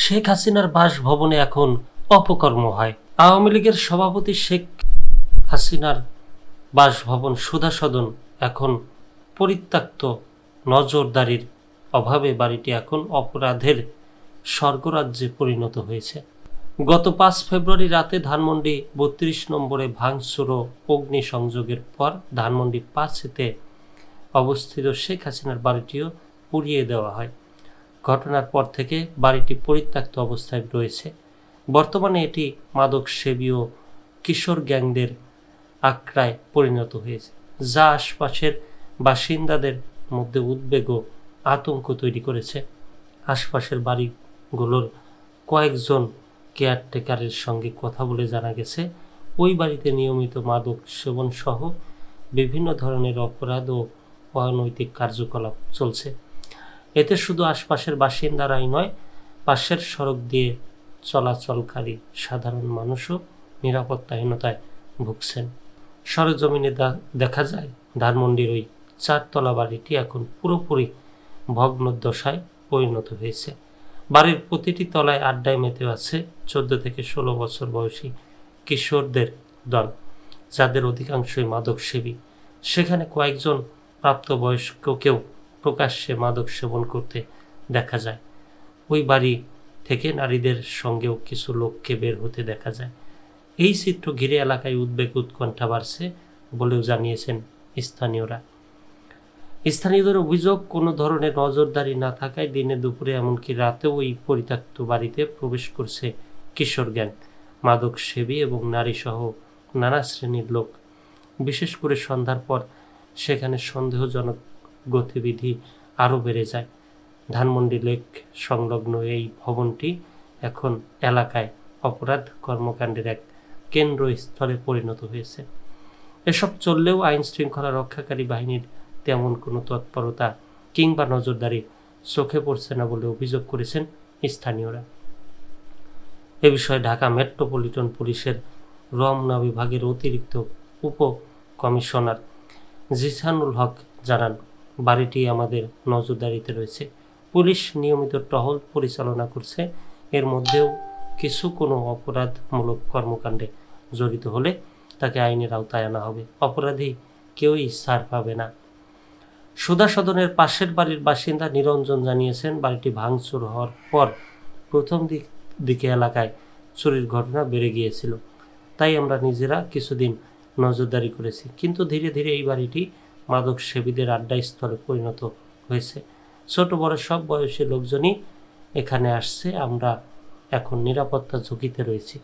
শেখ হাসিনার বাসভবনে এখন অপকর্ম হয়। আওয়ামী লীগের সভাপতি শেখ হাসিনার বাসভবন সুধা সদন এখন পরিত্যক্ত। নজরদারির অভাবে বাড়িটি এখন অপরাধের স্বর্গরাজ্যে পরিণত হয়েছে। গত 5 ফেব্রুয়ারি রাতে ধানমন্ডি 32 নম্বরে ভাঙচুর ও অগ্নিসংযোগের পর ধানমন্ডি 5-তে অবস্থিত শেখ হাসিনার বাড়িটিও পুড়িয়ে দেওয়া হয়। ঘটনার পর থেকে বাড়িটি পরিত্যক্ত অবস্থায় রয়েছে। বর্তমানে এটি মাদক সেবী ও কিশোর গ্যাংদের আখড়ায় পরিণত হয়েছে, যা আশপাশের বাসিন্দাদের মধ্যে উদ্বেগ ও আতঙ্ক তৈরি করেছে। আশপাশের বাড়িগুলোর কয়েকজন কেয়ারটেকারের সঙ্গে কথা বলে জানা গেছে, ওই বাড়িতে নিয়মিত মাদক সেবন সহ বিভিন্ন ধরনের অপরাধ ও অনৈতিক কার্যকলাপ চলছে। এতে শুধু আশপাশের বাসিন্দারাই নয়, পাশের সড়ক দিয়ে চলাচলকারী সাধারণ মানুষও নিরাপত্তাহীনতায় ভুগছেন। সরেজমিনে দেখা যায় ধানমন্ডির ওই 4তলা বাড়িটি এখন পুরোপুরি ভগ্নদশায় পরিণত হয়েছে। বাড়ির প্রতিটি তলায় আড্ডায় মেতে আছে 14 থেকে 16 বছর বয়সী কিশোরদের দল, যাদের অধিকাংশই মাদক সেবী। সেখানে কয়েকজন প্রাপ্তবয়স্ককেও প্রকাশ্যে মাদক সেবন করতে দেখা যায়। ওই বাড়ি থেকে নারীদের সঙ্গেও কিছু লোককে বের হতে দেখা যায়। এই চিত্র ঘিরে এলাকায় উদ্বেগ উৎকণ্ঠা বাড়ছে বলেও জানিয়েছেন স্থানীয়রা। স্থানীয়দের অভিযোগ, কোনো ধরনের নজরদারি না থাকায় দিনে দুপুরে এমনকি রাতেও ওই পরিত্যক্ত বাড়িতে প্রবেশ করছে কিশোর গ্যাং, মাদক সেবী এবং নারীসহ নানা শ্রেণীর লোক। বিশেষ করে সন্ধ্যার পর সেখানে সন্দেহজনক গতিবিধি আরও বেড়ে যায়। ধানমন্ডি লেক সংলগ্ন এই ভবনটি এখন এলাকায় অপরাধ কর্মকাণ্ডের এক কেন্দ্রস্থলে পরিণত হয়েছে। এসব চললেও আইন শৃঙ্খলা রক্ষাকারী বাহিনীর তেমন কোনো তৎপরতা কিংবা নজরদারি চোখে পড়ছে না বলে অভিযোগ করেছেন স্থানীয়রা। এ বিষয়ে ঢাকা মেট্রোপলিটন পুলিশের রমনা বিভাগের অতিরিক্ত উপ কমিশনার জিসানুল হক জানান, বাড়িটি আমাদের নজরদারিতে রয়েছে। পুলিশ নিয়মিত টহল পরিচালনা করছে। এর মধ্যেও কোনো অপরাধমূলক কর্মকাণ্ডে জড়িত হলে তাকে আইনের আওতায় আনা হবে। অপরাধী কেউই ছাড় পাবে না। সুধা সদনের পাশের বাড়ির বাসিন্দা নিরঞ্জন জানিয়েছেন, বাড়িটি ভাঙচুর হওয়ার পর প্রথম দিকে এলাকায় চুরির ঘটনা বেড়ে গিয়েছিল। তাই আমরা নিজেরা কিছুদিন নজরদারি করেছি, কিন্তু ধীরে ধীরে এই বাড়িটি মাদক সেবীদের আড্ডাস্থলে পরিণত হয়েছে। ছোট বড় সব বয়সী লোকজনই এখানে আসছে। আমরা এখন নিরাপত্তা ঝুঁকিতে রয়েছি।